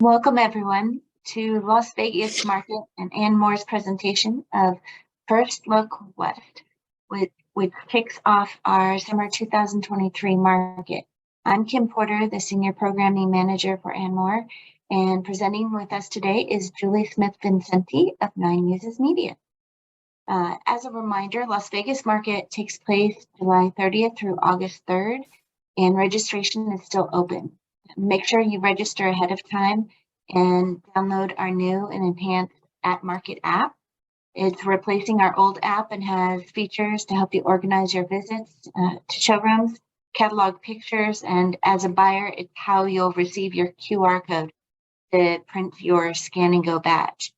Welcome everyone to Las Vegas Market and ANDMORE's presentation of First Look West, which kicks off our summer 2023 market. I'm Kim Porter, the Senior Programming Manager for ANDMORE, and presenting with us today is Julie Smith-Vincenti of Nine Muses Media. As a reminder, Las Vegas Market takes place July 30th through August 3rd, and registration is still open. Make sure you register ahead of time and download our new and enhanced @Market app. It's replacing our old app and has features to help you organize your visits to showrooms, catalog pictures, and as a buyer, it's how you'll receive your QR code to print your Scan and Go badge.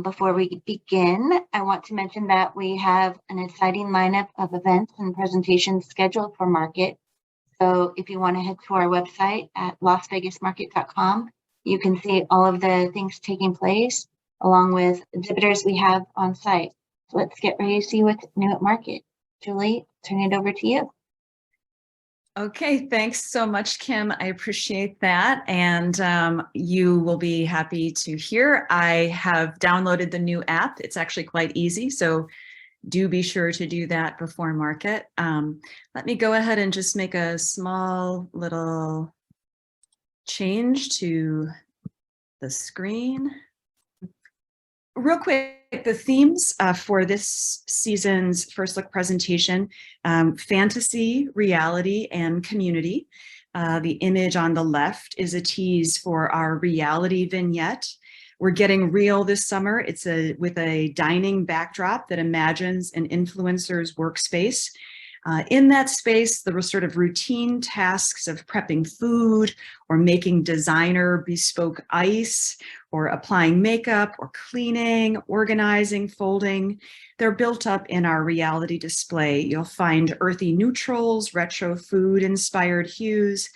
Before we begin, I want to mention that we have an exciting lineup of events and presentations scheduled for Market. So if you want to head to our website at lasvegasmarket.com, you can see all of the things taking place along with exhibitors we have on site. So let's get ready to see what's new at Market. Julie, turn it over to you. Okay, thanks so much, Kim. I appreciate that. And you will be happy to hear I have downloaded the new app. It's actually quite easy. So do be sure to do that before Market. Let me go ahead and just make a small little change to the screen. Real quick, the themes for this season's First Look presentation, fantasy, reality, and community. The image on the left is a tease for our reality vignette. We're getting real this summer. It's with a dining backdrop that imagines an influencer's workspace. In that space, there were sort of routine tasks of prepping food or making designer bespoke ice or applying makeup or cleaning, organizing, folding. They're built up in our reality display. You'll find earthy neutrals, retro food-inspired hues,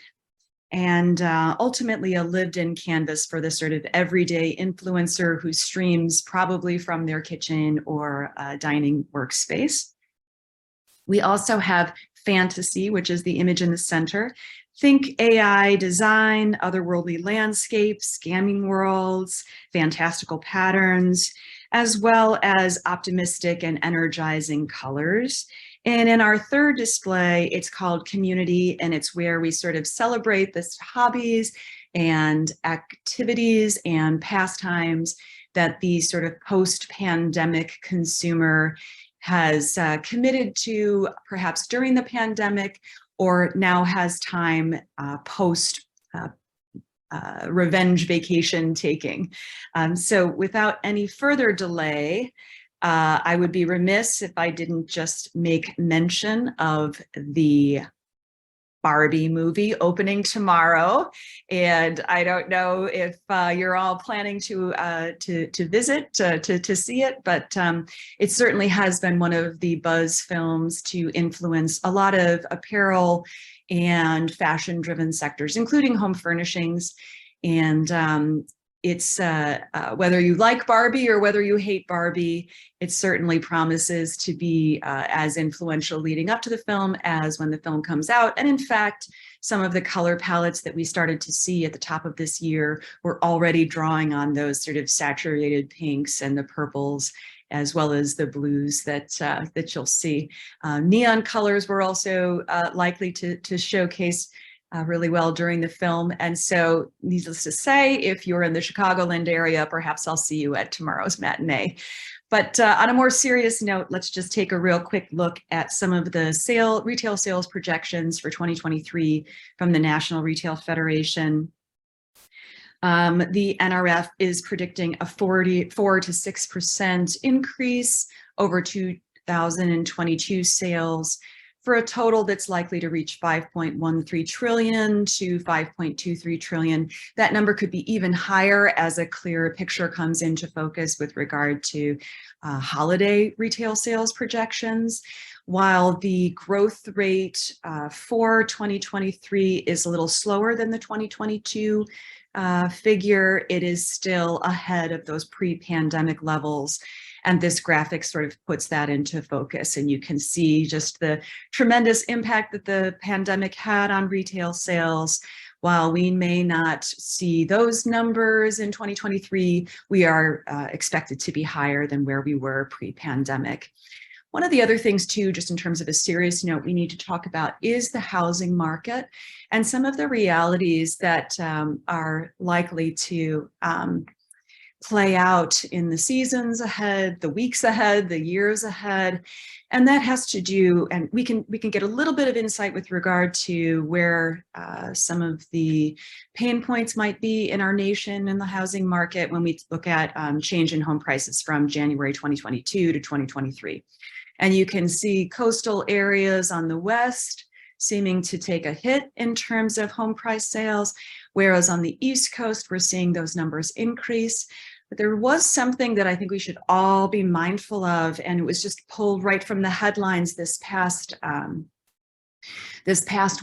and ultimately a lived-in canvas for the sort of everyday influencer who streams probably from their kitchen or dining workspace. We also have fantasy, which is the image in the center. Think AI design, otherworldly landscapes, scamming worlds, fantastical patterns, as well as optimistic and energizing colors. And in our third display, it's called Community, and it's where we sort of celebrate the hobbies and activities and pastimes that the sort of post-pandemic consumer has committed to perhaps during the pandemic or now has time post revenge vacation taking. So without any further delay, I would be remiss if I didn't just make mention of the Barbie movie opening tomorrow, and I don't know if you're all planning to visit to see it, but it certainly has been one of the buzz films to influence a lot of apparel and fashion-driven sectors, including home furnishings. And it's whether you like Barbie or whether you hate Barbie, it certainly promises to be as influential leading up to the film as when the film comes out. And in fact, some of the color palettes that we started to see at the top of this year were already drawing on those sort of saturated pinks and the purples, as well as the blues that you'll see. Neon colors were also likely to showcase really well during the film. And so needless to say, if you're in the Chicagoland area, perhaps I'll see you at tomorrow's matinee. But on a more serious note, let's just take a real quick look at some of the retail sales projections for 2023 from the National Retail Federation. The NRF is predicting a 4 to 6% increase over 2022 sales, for a total that's likely to reach 5.13 trillion to 5.23 trillion. That number could be even higher as a clearer picture comes into focus with regard to holiday retail sales projections. While the growth rate for 2023 is a little slower than the 2022 figure, it is still ahead of those pre-pandemic levels. And this graphic sort of puts that into focus. And you can see just the tremendous impact that the pandemic had on retail sales, while we may not see those numbers in 2023, we are expected to be higher than where we were pre-pandemic. One of the other things too, just in terms of a serious note, we need to talk about is the housing market and some of the realities that are likely to play out in the seasons ahead, the weeks ahead, the years ahead. And that has to do, and we can get a little bit of insight with regard to where some of the pain points might be in our nation in the housing market when we look at change in home prices from January 2022 to 2023. And you can see coastal areas on the west seeming to take a hit in terms of home price sales, whereas on the East Coast, we're seeing those numbers increase. But there was something that I think we should all be mindful of, and it was just pulled right from the headlines this past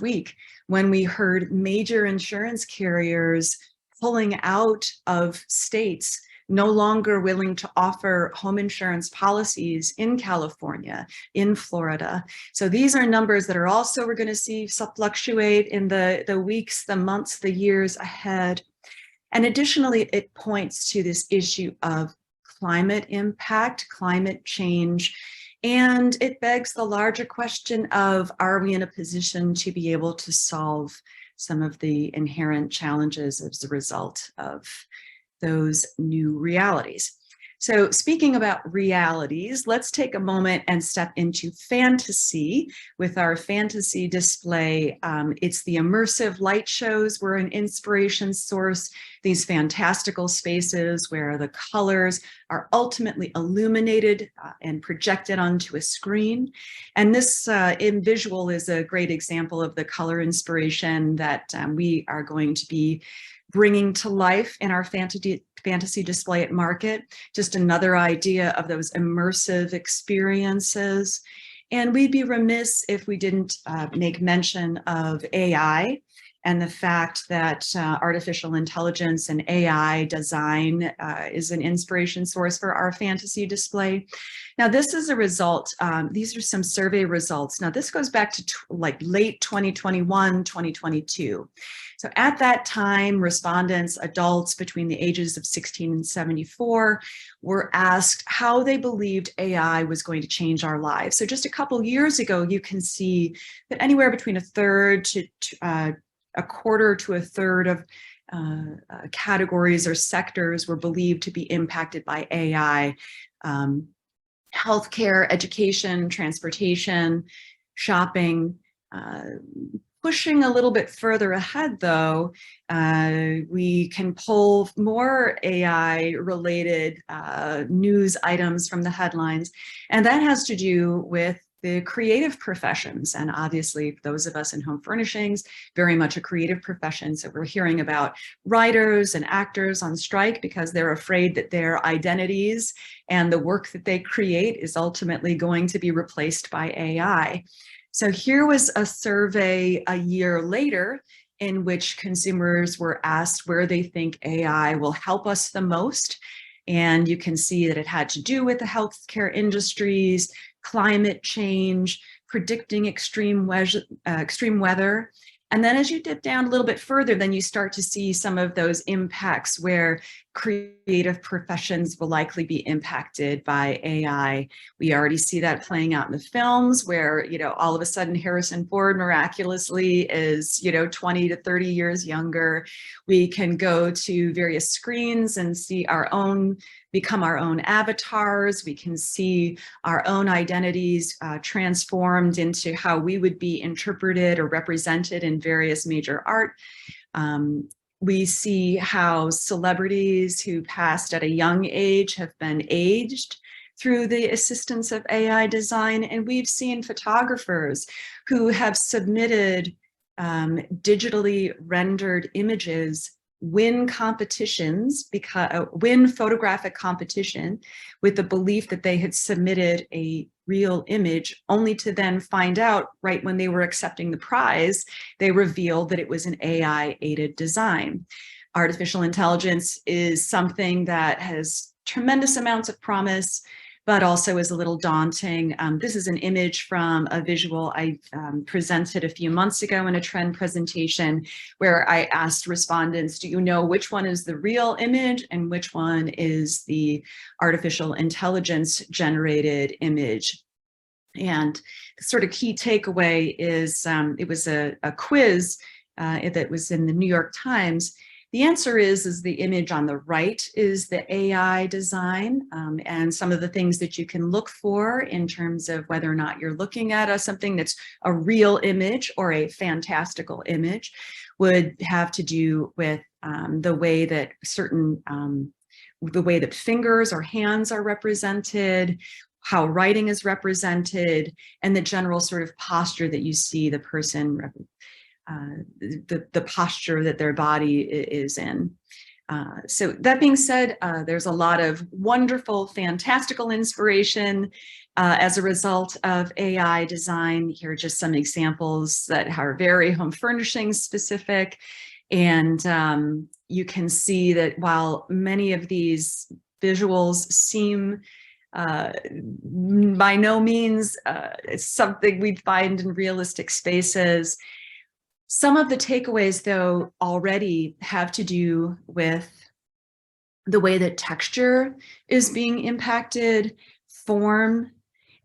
week when we heard major insurance carriers pulling out of states, no longer willing to offer home insurance policies in California, in Florida. So these are numbers that are also we're going to see fluctuate in the weeks, the months, the years ahead. And additionally, it points to this issue of climate impact, climate change, and it begs the larger question of, are we in a position to be able to solve some of the inherent challenges as a result of those new realities? So speaking about realities, let's take a moment and step into fantasy with our fantasy display. It's the immersive light shows were an inspiration source, these fantastical spaces where the colors are ultimately illuminated and projected onto a screen. And this visual is a great example of the color inspiration that we are going to be bringing to life in our fantasy display at market. Just another idea of those immersive experiences. And we'd be remiss if we didn't make mention of AI and the fact that artificial intelligence and AI design is an inspiration source for our fantasy display. Now, this is a result, these are some survey results. Now, this goes back to like late 2021, 2022. So at that time, respondents, adults between the ages of 16 and 74, were asked how they believed AI was going to change our lives. So just a couple years ago, you can see that anywhere between a third to a quarter to a third of categories or sectors were believed to be impacted by AI. Healthcare, education, transportation, shopping. Pushing a little bit further ahead, though, we can pull more AI-related news items from the headlines, and that has to do with the creative professions. And obviously, those of us in home furnishings, very much a creative profession. So we're hearing about writers and actors on strike because they're afraid that their identities and the work that they create is ultimately going to be replaced by AI. So here was a survey a year later in which consumers were asked where they think AI will help us the most. And you can see that it had to do with the healthcare industries, climate change, predicting extreme weather. And then as you dip down a little bit further, then you start to see some of those impacts where creative professions will likely be impacted by AI. We already see that playing out in the films where, you know, all of a sudden Harrison Ford miraculously is, you know, 20 to 30 years younger. We can go to various screens and see become our own avatars. We can see our own identities transformed into how we would be interpreted or represented in various major art. We see how celebrities who passed at a young age have been aged through the assistance of AI design. And we've seen photographers who have submitted digitally rendered images win competitions, win photographic competition with the belief that they had submitted a real image, only to then find out right when they were accepting the prize, they revealed that it was an AI-aided design. Artificial intelligence is something that has tremendous amounts of promise. but also is a little daunting. This is an image from a visual I presented a few months ago in a trend presentation where I asked respondents, do you know which one is the real image and which one is the artificial intelligence generated image? And the sort of key takeaway is it was a quiz that was in the New York Times. The answer is the image on the right is the AI design, and some of the things that you can look for in terms of whether or not you're looking at something that's a real image or a fantastical image would have to do with the way that the way that fingers or hands are represented, how writing is represented, and the general sort of posture that you see the person the posture that their body is in. So that being said, there's a lot of wonderful, fantastical inspiration as a result of AI design. Here are just some examples that are very home furnishings specific. And you can see that while many of these visuals seem by no means something we'd find in realistic spaces, some of the takeaways, though, already have to do with the way that texture is being impacted, form,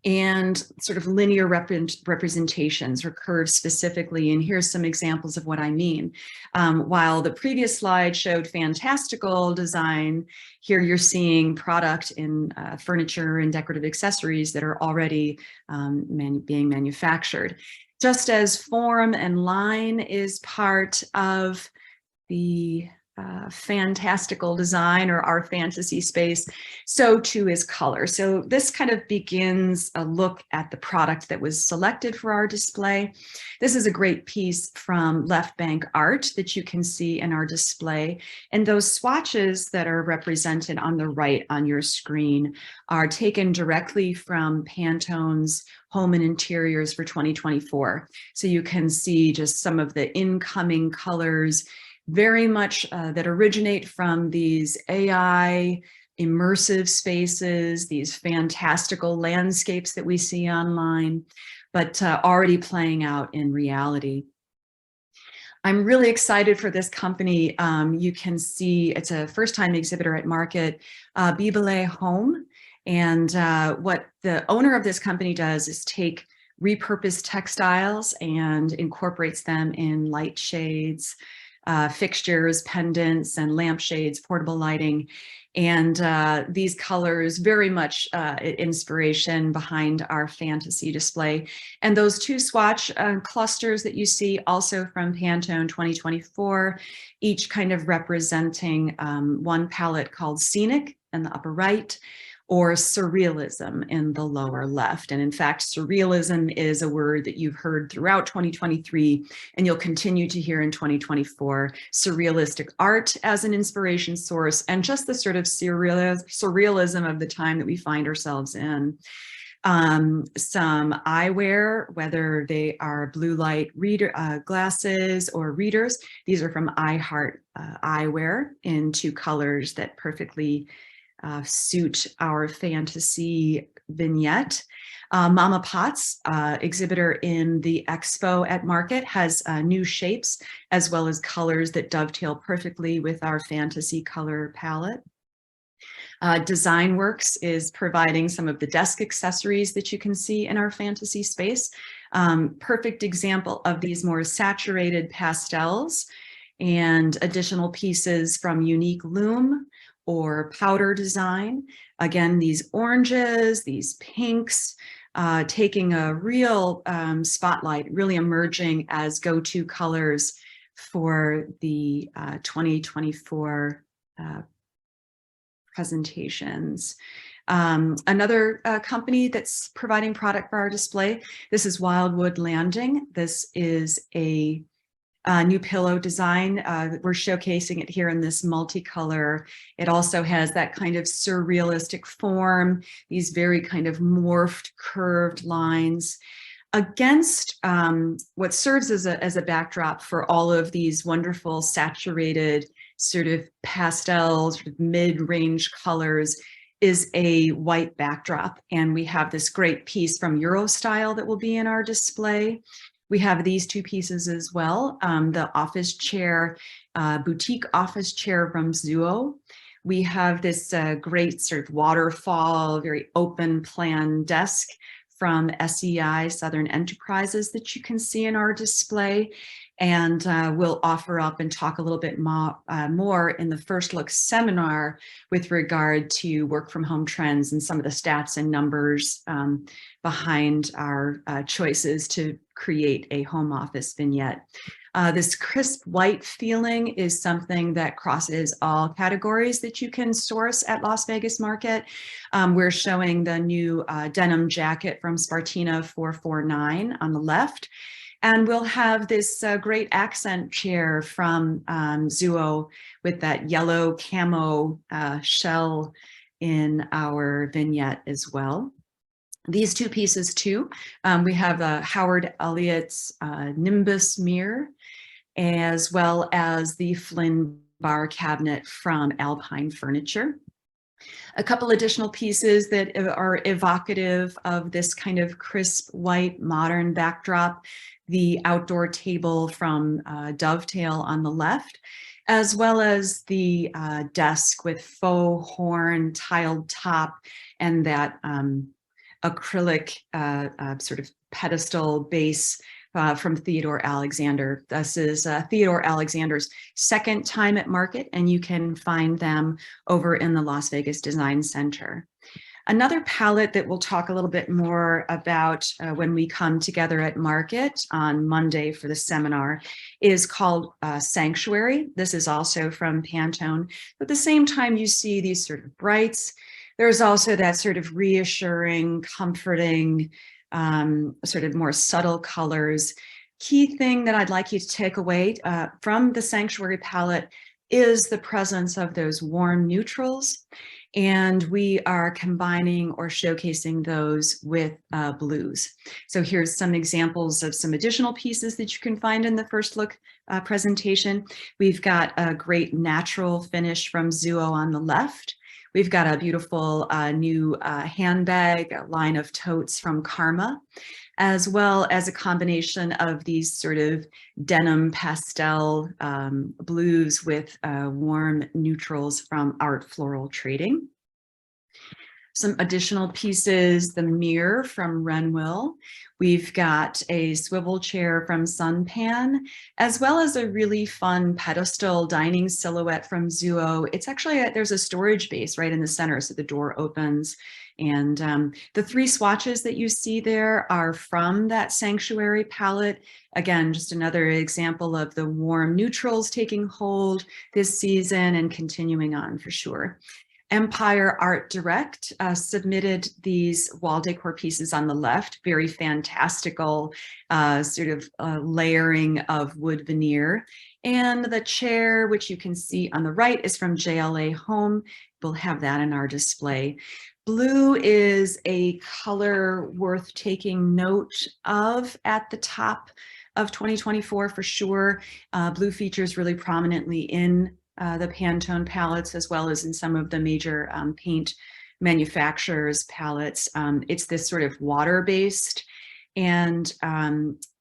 and sort of linear representations or curves specifically. And here's some examples of what I mean. While the previous slide showed fantastical design, here you're seeing product in furniture and decorative accessories that are already being manufactured. Just as form and line is part of the fantastical design or our fantasy space, so too is color. So this kind of begins a look at the product that was selected for our display. This is a great piece from Left Bank Art that you can see in our display. And those swatches that are represented on the right on your screen are taken directly from Pantone's Home and Interiors for 2024. So you can see just some of the incoming colors very much that originate from these AI immersive spaces, these fantastical landscapes that we see online, but already playing out in reality. I'm really excited for this company. You can see it's a first-time exhibitor at Market, Bibele Home. And what the owner of this company does is take repurposed textiles and incorporates them in light shades, fixtures, pendants, and lampshades, portable lighting. And these colors very much inspiration behind our fantasy display. And those two swatch clusters that you see also from Pantone 2024, each kind of representing one palette called Scenic in the upper right, or surrealism in the lower left. And in fact, surrealism is a word that you've heard throughout 2023, and you'll continue to hear in 2024, surrealistic art as an inspiration source, and just the sort of surrealism of the time that we find ourselves in. Some eyewear, whether they are blue light glasses or readers, these are from iHeart Eyewear in two colors that perfectly suit our fantasy vignette. Mama Potts, exhibitor in the expo at Market, has new shapes as well as colors that dovetail perfectly with our fantasy color palette. DesignWorks is providing some of the desk accessories that you can see in our fantasy space. Perfect example of these more saturated pastels and additional pieces from Unique Loom or powder design. Again, these oranges, these pinks, taking a real spotlight, really emerging as go-to colors for the 2024 presentations. Another company that's providing product for our display, this is Wildwood Landing. This is a new pillow design. We're showcasing it here in this multicolor. It also has that kind of surrealistic form, these very kind of morphed, curved lines against what serves as a backdrop for all of these wonderful saturated sort of pastel, sort of mid-range colors. is a white backdrop, and we have this great piece from Eurostyle that will be in our display. We have these two pieces as well, the office chair, boutique office chair from Zuo. We have this great sort of waterfall, very open plan desk from SEI, Southern Enterprises, that you can see in our display. And we'll offer up and talk a little bit more in the First Look seminar with regard to work from home trends and some of the stats and numbers behind our choices to create a home office vignette. This crisp white feeling is something that crosses all categories that you can source at Las Vegas Market. We're showing the new denim jacket from Spartina 449 on the left. And we'll have this great accent chair from Zuo with that yellow camo shell in our vignette as well. These two pieces too, we have Howard Elliott's Nimbus mirror, as well as the Flynn bar cabinet from Alpine Furniture. A couple additional pieces that are evocative of this kind of crisp white modern backdrop: the outdoor table from Dovetail on the left, as well as the desk with faux horn tiled top and that acrylic sort of pedestal base from Theodore Alexander. This is Theodore Alexander's second time at market, and you can find them over in the Las Vegas Design Center. Another palette that we'll talk a little bit more about when we come together at market on Monday for the seminar is called Sanctuary. This is also from Pantone. But at the same time, you see these sort of brights. There's also that sort of reassuring, comforting, sort of more subtle colors. Key thing that I'd like you to take away from the Sanctuary palette is the presence of those warm neutrals. And we are combining or showcasing those with blues. So here's some examples of some additional pieces that you can find in the First Look presentation. We've got a great natural finish from Zuo on the left. We've got a beautiful new handbag, a line of totes from Karma, as well as a combination of these sort of denim pastel blues with warm neutrals from Art Floral Trading. Some additional pieces, the mirror from Renwill. We've got a swivel chair from Sunpan, as well as a really fun pedestal dining silhouette from Zuo. It's actually, there's a storage base right in the center, so the door opens. And the three swatches that you see there are from that Sanctuary palette. Again, just another example of the warm neutrals taking hold this season and continuing on for sure. Empire Art Direct submitted these wall decor pieces on the left, very fantastical sort of layering of wood veneer. And the chair, which you can see on the right, is from JLA Home. We'll have that in our display. Blue is a color worth taking note of at the top of 2024 for sure. Blue features really prominently in the Pantone palettes, as well as in some of the major paint manufacturers' palettes. It's this sort of water-based, and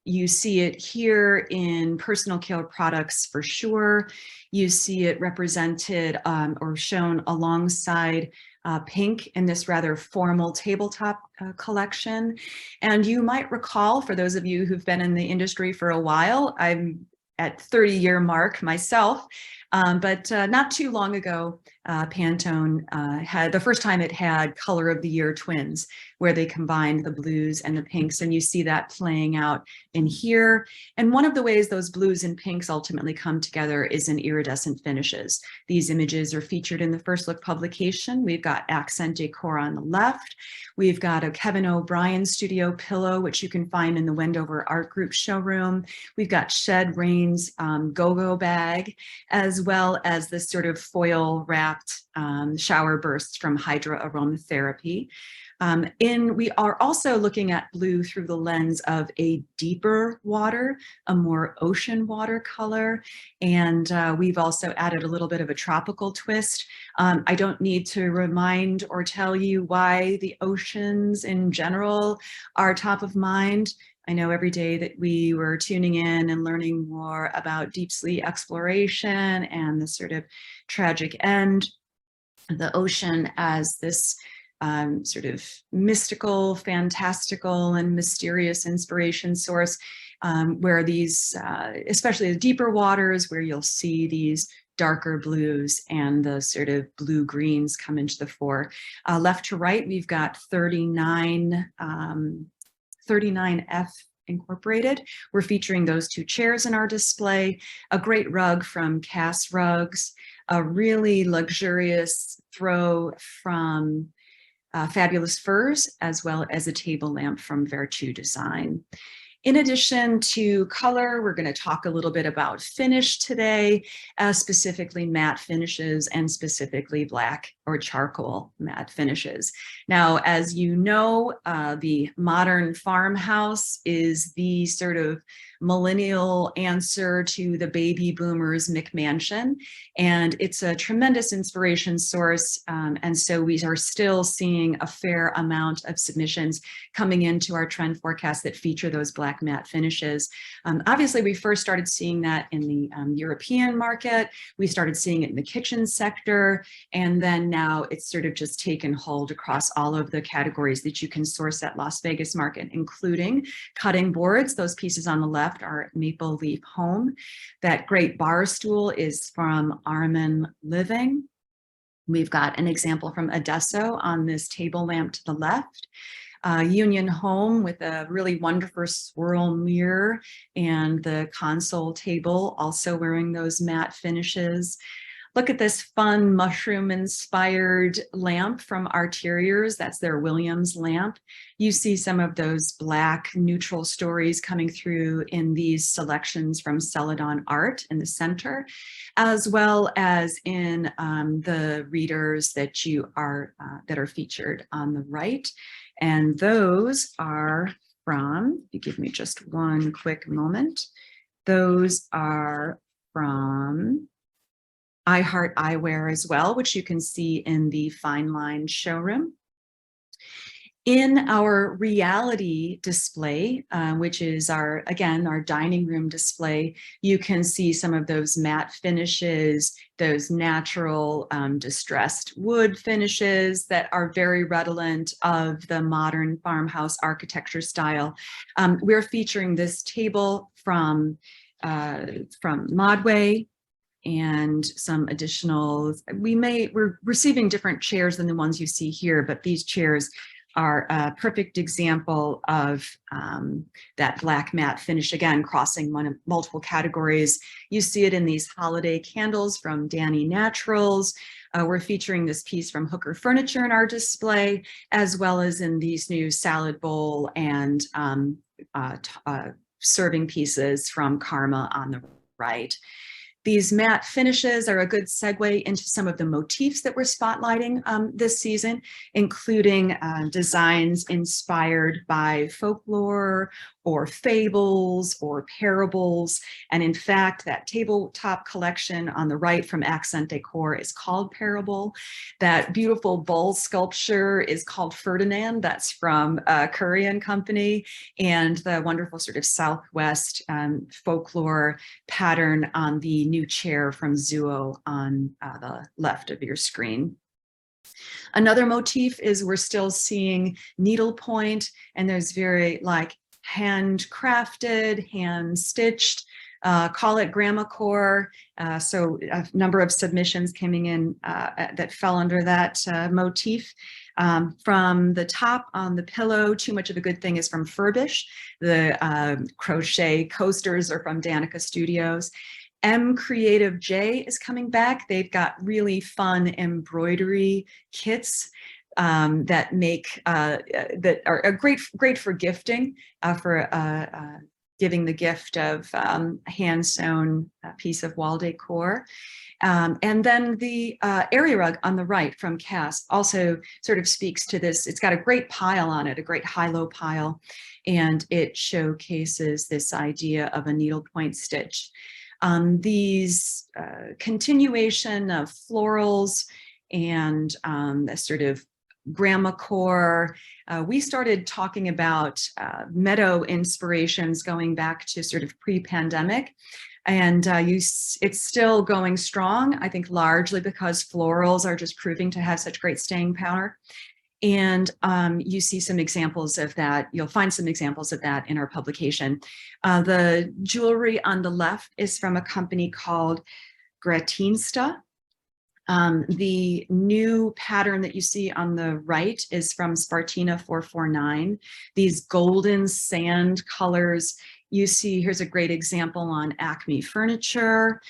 you see it here in personal care products for sure. You see it represented or shown alongside pink in this rather formal tabletop collection. And you might recall, for those of you who've been in the industry for a while, I'm at 30-year mark myself, but not too long ago, Pantone had the first time it had Color of the Year twins, where they combined the blues and the pinks, and you see that playing out in here. And one of the ways those blues and pinks ultimately come together is in iridescent finishes. These images are featured in the First Look publication. We've got accent decor on the left. We've got a Kevin O'Brien studio pillow, which you can find in the Wendover Art Group showroom. We've got Shed Rain's go-go bag, as as well as this sort of foil wrapped shower bursts from Hydra Aromatherapy. We are also looking at blue through the lens of a deeper water, a more ocean water color. And we've also added a little bit of a tropical twist. I don't need to remind or tell you why the oceans in general are top of mind. I know every day that we were tuning in and learning more about deep sea exploration and the sort of tragic end, the ocean as this sort of mystical, fantastical, and mysterious inspiration source, where these, especially the deeper waters, where you'll see these darker blues and the sort of blue greens come into the fore. Left to right, we've got 39F Incorporated. We're featuring those two chairs in our display, a great rug from Cass Rugs, a really luxurious throw from Fabulous Furs, as well as a table lamp from Vertu Design. In addition to color, we're going to talk a little bit about finish today, specifically matte finishes and specifically black or charcoal matte finishes. Now, as you know, the modern farmhouse is the sort of millennial answer to the baby boomers McMansion, and it's a tremendous inspiration source. And so we are still seeing a fair amount of submissions coming into our trend forecast that feature those black matte finishes. Obviously, we first started seeing that in the European market. We started seeing it in the kitchen sector, and then now it's sort of just taken hold across all of the categories that you can source at Las Vegas market, including cutting boards. Those pieces on the left are Maple Leaf Home. That great bar stool is from Armin Living. We've got an example from Adesso on this table lamp to the left. Union Home with a really wonderful swirl mirror and the console table also wearing those matte finishes. Look at this fun mushroom-inspired lamp from Arteriors. That's their Williams lamp. You see some of those black neutral stories coming through in these selections from Celadon Art in the center, as well as in the readers that that are featured on the right. And those are from, if you give me just one quick moment, those are from I Heart Eyewear as well, which you can see in the Fine Line showroom. In our reality display, which is again, our dining room display, you can see some of those matte finishes, those natural distressed wood finishes that are very redolent of the modern farmhouse architecture style. We're featuring this table from Modway, and some additional, we're receiving different chairs than the ones you see here, but these chairs are a perfect example of that black matte finish, again, crossing multiple categories. You see it in these holiday candles from Danny Naturals. We're featuring this piece from Hooker Furniture in our display, as well as in these new salad bowl and serving pieces from Karma on the right. These matte finishes are a good segue into some of the motifs that we're spotlighting this season, including designs inspired by folklore or fables or parables. And in fact, that tabletop collection on the right from Accent Decor is called Parable. That beautiful bull sculpture is called Ferdinand. That's from Curry and Company. And the wonderful sort of Southwest folklore pattern on the new chair from Zuo on the left of your screen. Another motif is we're still seeing needlepoint, and there's very like handcrafted, hand-stitched, call it gramacore. So a number of submissions coming in that fell under that motif. From the top on the pillow, Too Much of a Good Thing is from Furbish. The crochet coasters are from Danica Studios. M Creative J is coming back. They've got really fun embroidery kits that are great for gifting for giving the gift of a hand-sewn piece of wall decor. And then the area rug on the right from Cass also sort of speaks to this. It's got a great pile on it, a great high-low pile, and it showcases this idea of a needlepoint stitch. These continuation of florals and the sort of grandma core. We started talking about meadow inspirations going back to sort of pre-pandemic. And it's still going strong, I think largely because florals are just proving to have such great staying power. And you see some examples of that. You'll find some examples of that in our publication. The jewelry on the left is from a company called Gratinsta. The new pattern that you see on the right is from Spartina 449. These golden sand colors you see, here's a great example on Acme Furniture.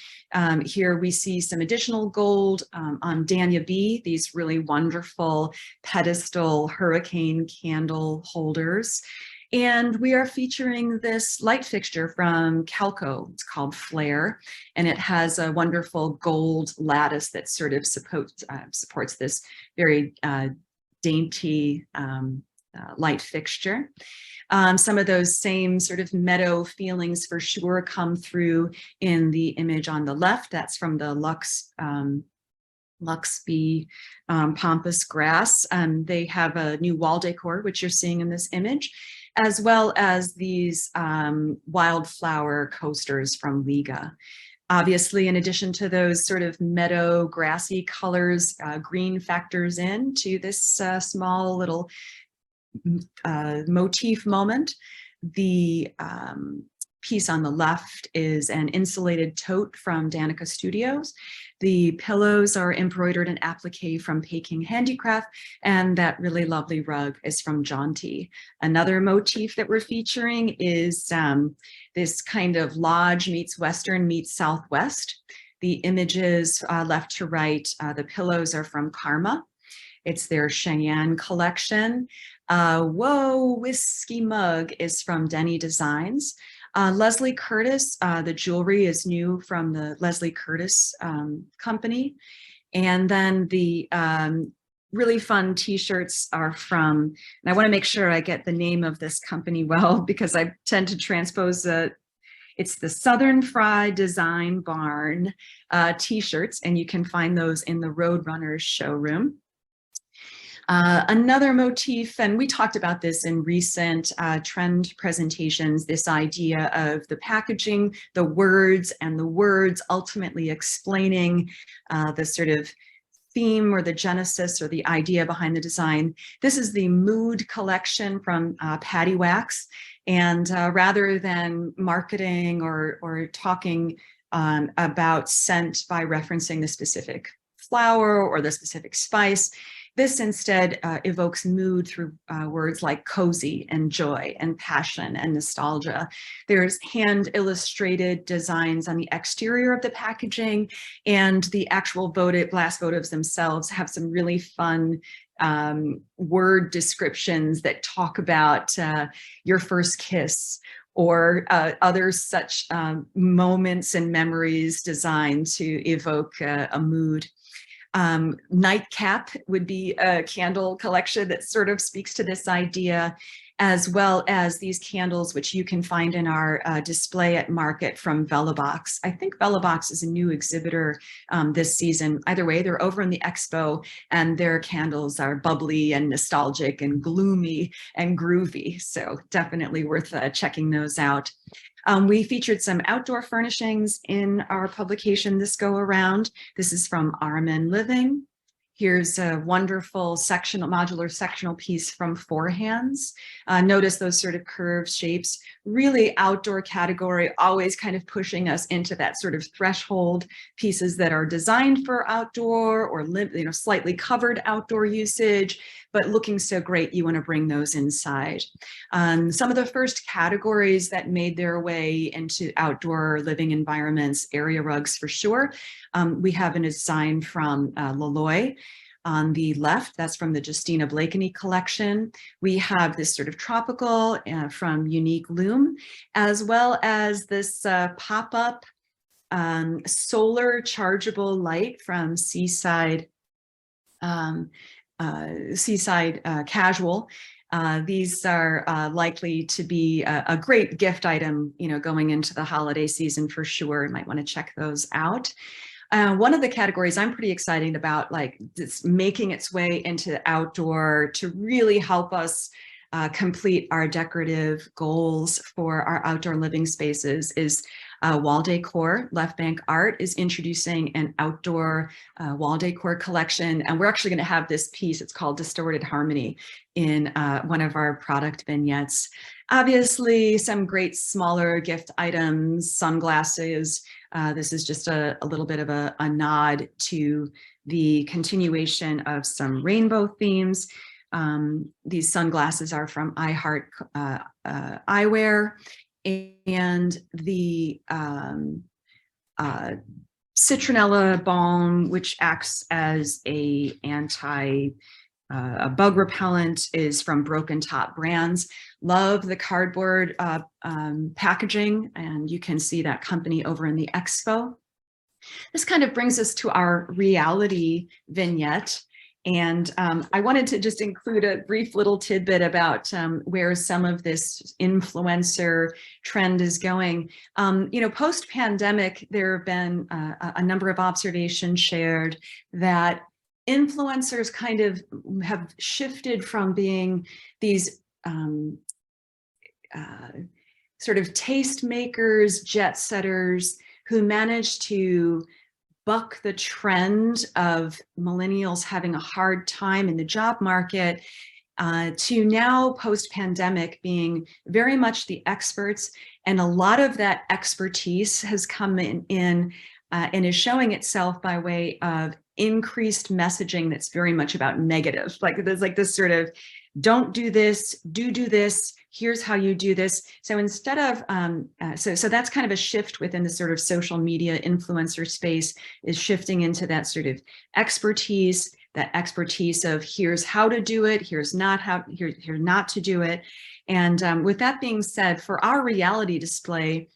Here we see some additional gold on Dania B, these really wonderful pedestal hurricane candle holders. And we are featuring this light fixture from Calco. It's called Flare, and it has a wonderful gold lattice that sort of supports this very dainty light fixture. Some of those same sort of meadow feelings for sure come through in the image on the left. That's from the Luxby Pampas Grass. They have a new wall decor, which you're seeing in this image, as well as these wildflower coasters from Liga. Obviously, in addition to those sort of meadow grassy colors, green factors into this small little motif moment. The piece on the left is an insulated tote from Danica Studios. The pillows are embroidered in applique from Peking Handicraft, and that really lovely rug is from Jaunty. Another motif that we're featuring is this kind of lodge meets Western meets Southwest. The images left to right, the pillows are from Karma. It's their Cheyenne collection. Whoa, Whiskey Mug is from Denny Designs. Leslie Curtis, the jewelry is new from the Leslie Curtis company. And then the really fun t-shirts are from, and I want to make sure I get the name of this company well, because I tend to transpose it's the Southern Fry Design Barn t-shirts, and you can find those in the Roadrunners showroom. Another motif, and we talked about this in recent trend presentations, this idea of the packaging, the words, and the words ultimately explaining the sort of theme or the genesis or the idea behind the design. This is the Mood collection from Patty Wax, and rather than marketing or talking about scent by referencing the specific flower or the specific spice, this instead evokes mood through words like cozy and joy and passion and nostalgia. There's hand illustrated designs on the exterior of the packaging, and the actual glass votives themselves have some really fun word descriptions that talk about your first kiss or other such moments and memories designed to evoke a mood. Nightcap would be a candle collection that sort of speaks to this idea, as well as these candles, which you can find in our display at market from Velobox. I think Velobox is a new exhibitor this season. Either way, they're over in the expo, and their candles are bubbly and nostalgic and gloomy and groovy. So definitely worth checking those out. We featured some outdoor furnishings in our publication this go around. This is from Armin Living. Here's a wonderful modular sectional piece from Four Hands. Notice those sort of curved shapes, really outdoor category, always kind of pushing us into that sort of threshold, pieces that are designed for outdoor or slightly covered outdoor usage, but looking so great, you want to bring those inside. Some of the first categories that made their way into outdoor living environments, area rugs for sure. We have a design from Laloy. On the left, that's from the Justina Blakeney collection. We have this sort of tropical from Unique Loom, as well as this pop-up solar chargeable light from Seaside Casual. These are likely to be a great gift item, going into the holiday season for sure. You might want to check those out. One of the categories I'm pretty excited about, like it's making its way into outdoor to really help us complete our decorative goals for our outdoor living spaces, is wall decor. Left Bank Art is introducing an outdoor wall decor collection, and we're actually going to have this piece, it's called Distorted Harmony, in one of our product vignettes. Obviously, some great smaller gift items, sunglasses. This is just a little bit of a nod to the continuation of some rainbow themes. These sunglasses are from I Heart Eyewear, and the citronella balm, which acts as a bug repellent, is from Broken Top Brands. Love the cardboard packaging, and you can see that company over in the expo. This kind of brings us to our reality vignette. And I wanted to just include a brief little tidbit about where some of this influencer trend is going. Post-pandemic, there have been a number of observations shared that influencers kind of have shifted from being these sort of tastemakers, jet setters who manage to buck the trend of millennials having a hard time in the job market, to now post-pandemic being very much the experts. And a lot of that expertise has come in and is showing itself by way of increased messaging that's very much about negative. Like there's like this sort of, don't do this, do this, here's how you do this. So instead of, so that's kind of a shift within the sort of social media influencer space, is shifting into that sort of expertise, that expertise of here's how to do it, here's not not to do it. And with that being said, for our reality display,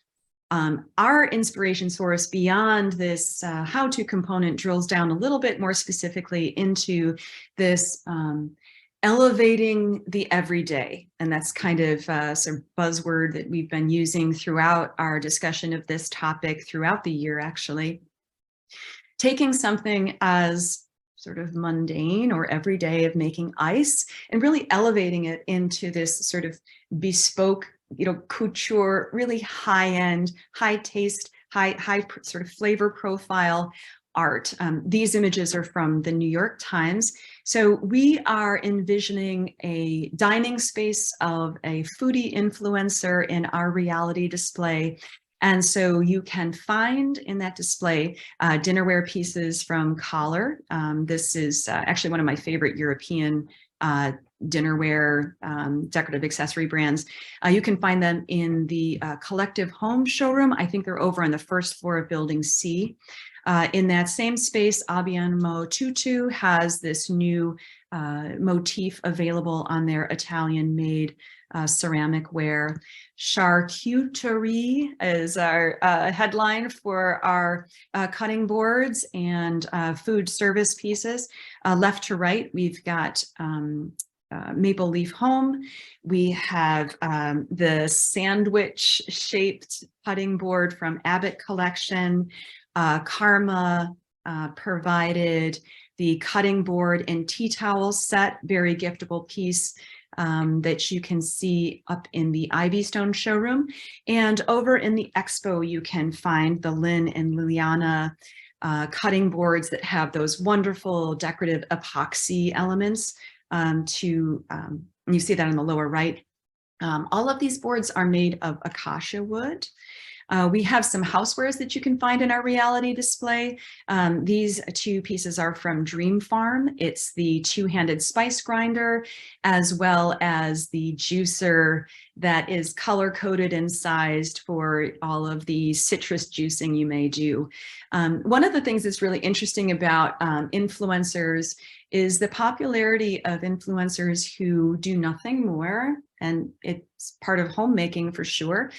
our inspiration source beyond this how-to component drills down a little bit more specifically into this elevating the everyday. And that's kind of some buzzword that we've been using throughout our discussion of this topic throughout the year, actually. Taking something as sort of mundane or everyday of making ice and really elevating it into this sort of bespoke, couture, really high-end, high taste, high sort of flavor profile art. These images are from the New York Times. So we are envisioning a dining space of a foodie influencer in our reality display. And so you can find in that display dinnerware pieces from Collar. This is actually one of my favorite European dinnerware decorative accessory brands. You can find them in the Collective Home showroom. I think they're over on the first floor of Building C. In that same space, Abbiamo Tutu has this new motif available on their Italian-made ceramic ware. Charcuterie is our headline for our cutting boards and food service pieces. Left to right, we've got Maple Leaf Home. We have the sandwich-shaped cutting board from Abbott Collection. Karma provided the cutting board and tea towel set, very giftable piece that you can see up in the Ivy Stone showroom. And over in the expo, you can find the Lynn and Liliana cutting boards that have those wonderful decorative epoxy elements. You see that on the lower right. All of these boards are made of acacia wood. We have some housewares that you can find in our reality display. These two pieces are from Dream Farm. It's the two-handed spice grinder, as well as the juicer that is color-coded and sized for all of the citrus juicing you may do. One of the things that's really interesting about influencers is the popularity of influencers who do nothing more, and it's part of homemaking for sure,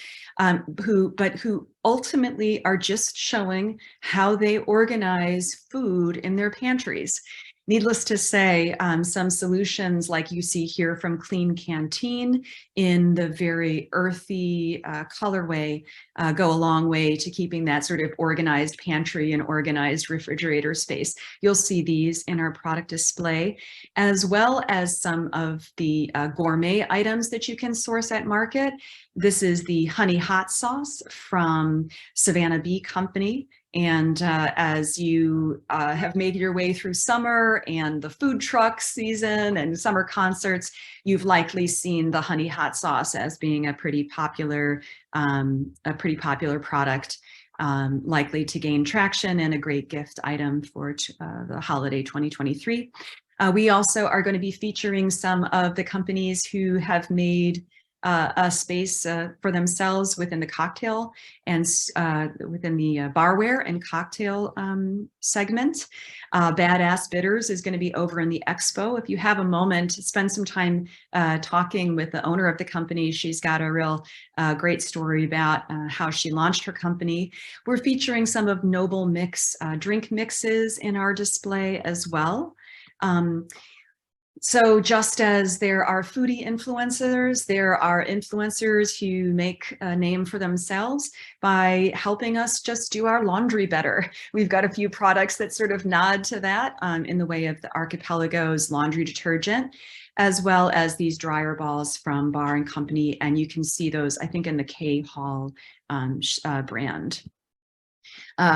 who ultimately are just showing how they organize food in their pantries. Needless to say, some solutions like you see here from Clean Canteen in the very earthy colorway go a long way to keeping that sort of organized pantry and organized refrigerator space. You'll see these in our product display, as well as some of the gourmet items that you can source at market. This is the honey hot sauce from Savannah Bee Company. And as you have made your way through summer and the food truck season and summer concerts, you've likely seen the honey hot sauce as being a pretty popular product, likely to gain traction and a great gift item for the holiday 2023. We also are going to be featuring some of the companies who have made a space for themselves within the cocktail and within the barware and cocktail segment. Badass Bitters is going to be over in the expo. If you have a moment, spend some time talking with the owner of the company. She's got a real great story about how she launched her company. We're featuring some of Noble Mix drink mixes in our display as well. So just as there are foodie influencers, there are influencers who make a name for themselves by helping us just do our laundry better. We've got a few products that sort of nod to that in the way of the Archipelago's laundry detergent, as well as these dryer balls from Bar and Company. And you can see those, I think, in the K Hall brand.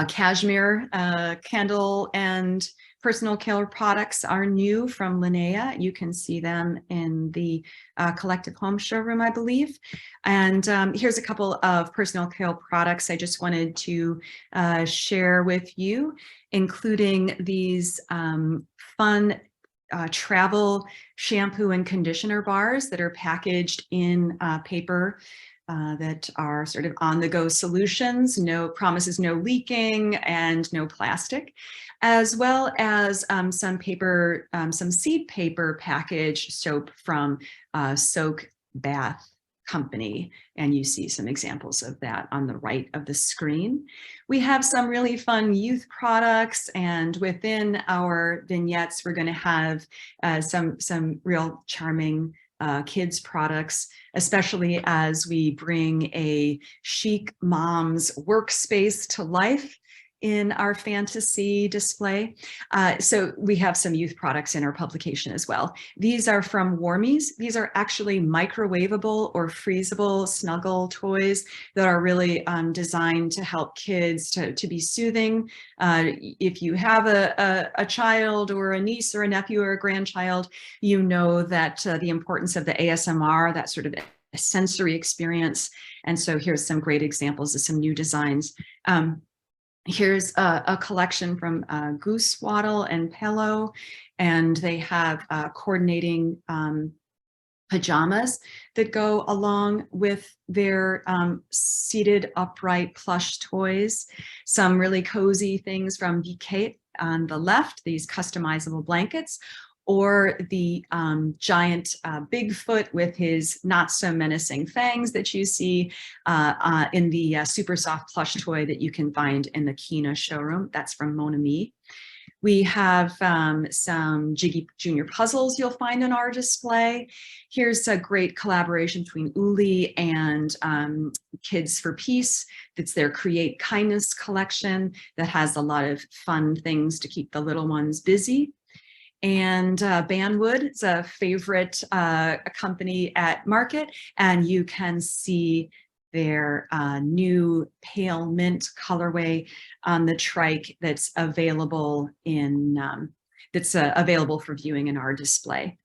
Cashmere candle and personal care products are new from Linnea. You can see them in the Collective Home showroom, I believe. And here's a couple of personal care products I just wanted to share with you, including these fun travel shampoo and conditioner bars that are packaged in paper that are sort of on-the-go solutions, promises no leaking and no plastic, as well as some paper, some seed paper package soap from Soak Bath Company. And you see some examples of that on the right of the screen. We have some really fun youth products, and within our vignettes, we're going to have some real charming kids products, especially as we bring a chic mom's workspace to life in our fantasy display. So we have some youth products in our publication as well. These are from Warmies. These are actually microwavable or freezable snuggle toys that are really designed to help kids to be soothing. If you have a child or a niece or a nephew or a grandchild, you know that the importance of the ASMR, that sort of a sensory experience. And so here's some great examples of some new designs. Here's a collection from Goose Waddle and Pillow, and they have coordinating pajamas that go along with their seated upright plush toys. Some really cozy things from BK on the left, these customizable blankets, or the giant Bigfoot with his not so menacing fangs that you see in the super soft plush toy that you can find in the Kina showroom. That's from Mon Ami. We have some Jiggy Junior puzzles you'll find in our display. Here's a great collaboration between Uli and Kids for Peace. That's their Create Kindness collection that has a lot of fun things to keep the little ones busy. And Banwood is a favorite company at market, and you can see their new pale mint colorway on the trike that's available available for viewing in our display.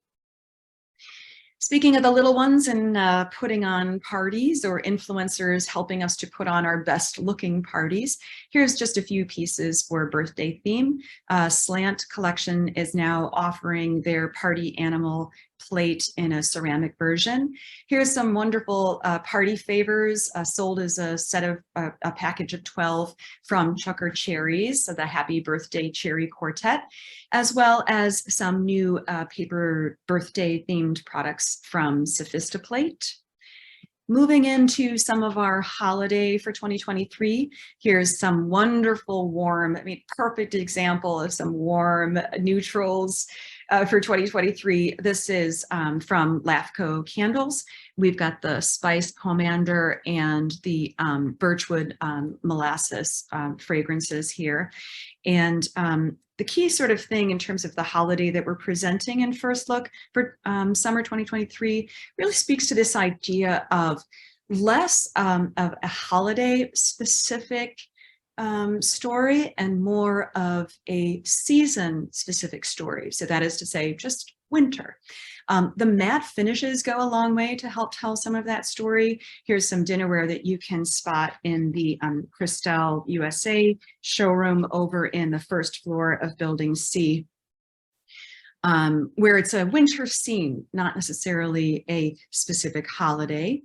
Speaking of the little ones and putting on parties, or influencers helping us to put on our best looking parties, here's just a few pieces for birthday theme. Slant Collection is now offering their party animal plate in a ceramic version. Here's some wonderful party favors sold as a set of a package of 12 from Chucker Cherries, so the Happy Birthday Cherry Quartet, as well as some new paper birthday themed products from Sophistiplate. Moving into some of our holiday for 2023, here's some wonderful warm, perfect example of some warm neutrals for 2023. This is from LAFCO Candles. We've got the Spice Pomander and the Birchwood Molasses fragrances here. And the key sort of thing in terms of the holiday that we're presenting in First Look for summer 2023 really speaks to this idea of less of a holiday specific story and more of a season specific story. So that is to say, just winter. The matte finishes go a long way to help tell some of that story. Here's some dinnerware that you can spot in the Cristal USA showroom over in the first floor of Building C, where it's a winter scene, not necessarily a specific holiday.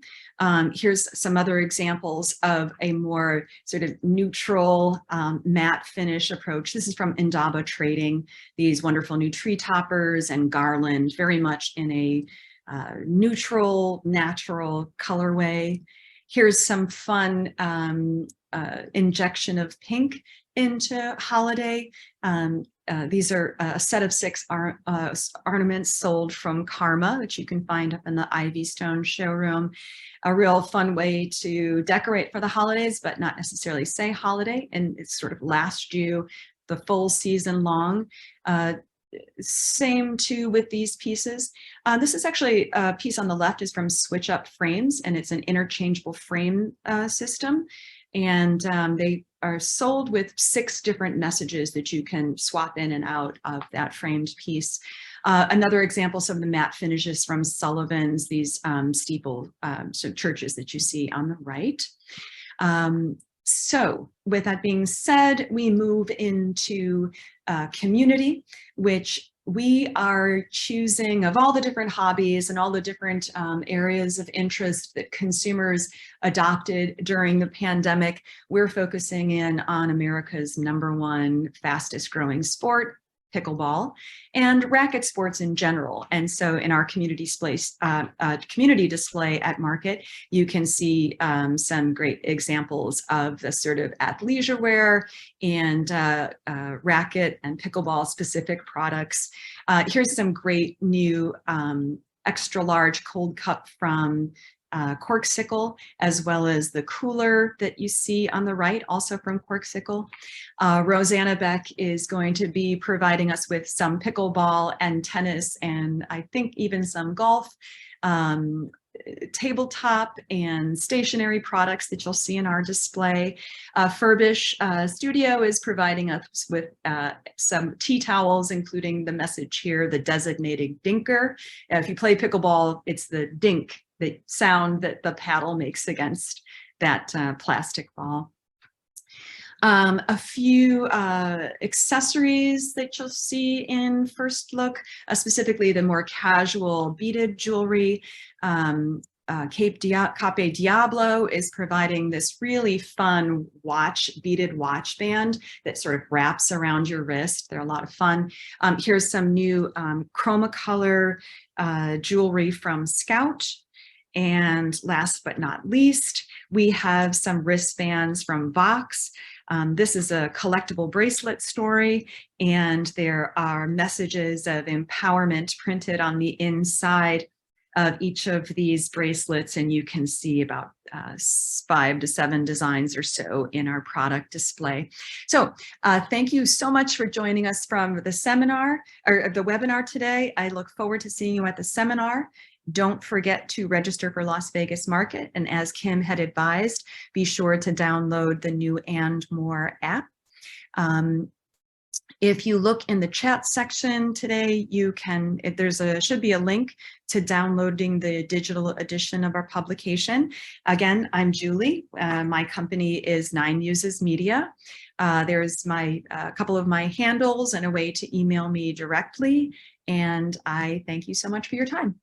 Here's some other examples of a more sort of neutral matte finish approach. This is from Indaba Trading, these wonderful new tree toppers and garland, very much in a neutral, natural colorway. Here's some fun injection of pink into holiday. These are a set of 6 ornaments sold from Karma that you can find up in the Ivy Stone showroom. A real fun way to decorate for the holidays, but not necessarily say holiday, and it sort of lasts you the full season long. Same too with these pieces. This is actually a piece on the left is from Switch Up Frames, and it's an interchangeable frame system. And they are sold with 6 different messages that you can swap in and out of that framed piece. Another example, some of the matte finishes from Sullivan's, these steeple so churches that you see on the right. So with that being said, we move into community, which we are choosing, of all the different hobbies and all the different areas of interest that consumers adopted during the pandemic, we're focusing in on America's #1 fastest growing sport, pickleball, and racket sports in general. And so in our community display at Market, you can see some great examples of the sort of athleisure wear and racket and pickleball specific products. Here's some great new extra large cold cup from Corksicle, as well as the cooler that you see on the right, also from Corksicle. Rosanna Beck is going to be providing us with some pickleball and tennis, and I think even some golf, tabletop and stationary products that you'll see in our display. Furbish Studio is providing us with some tea towels, including the message here, the designated dinker. If you play pickleball, it's the dink, the sound that the paddle makes against that plastic ball. A few accessories that you'll see in First Look, specifically the more casual beaded jewelry. Cape Diablo is providing this really fun beaded watch band that sort of wraps around your wrist. They're a lot of fun. Here's some new Chromacolor jewelry from Scout. And last but not least, we have some wristbands from Vox. This is a collectible bracelet story, and there are messages of empowerment printed on the inside of each of these bracelets, and you can see about 5 to 7 designs or so in our product display. So thank you so much for joining us from the seminar or the webinar today. I look forward to seeing you at the seminar. Don't forget to register for Las Vegas Market. And as Kim had advised, be sure to download the new ANDMORE app. If you look in the chat section today, you can, if there's should be a link to downloading the digital edition of our publication. Again, I'm Julie. My company is 9 Muses Media. There's a couple of my handles and a way to email me directly. And I thank you so much for your time.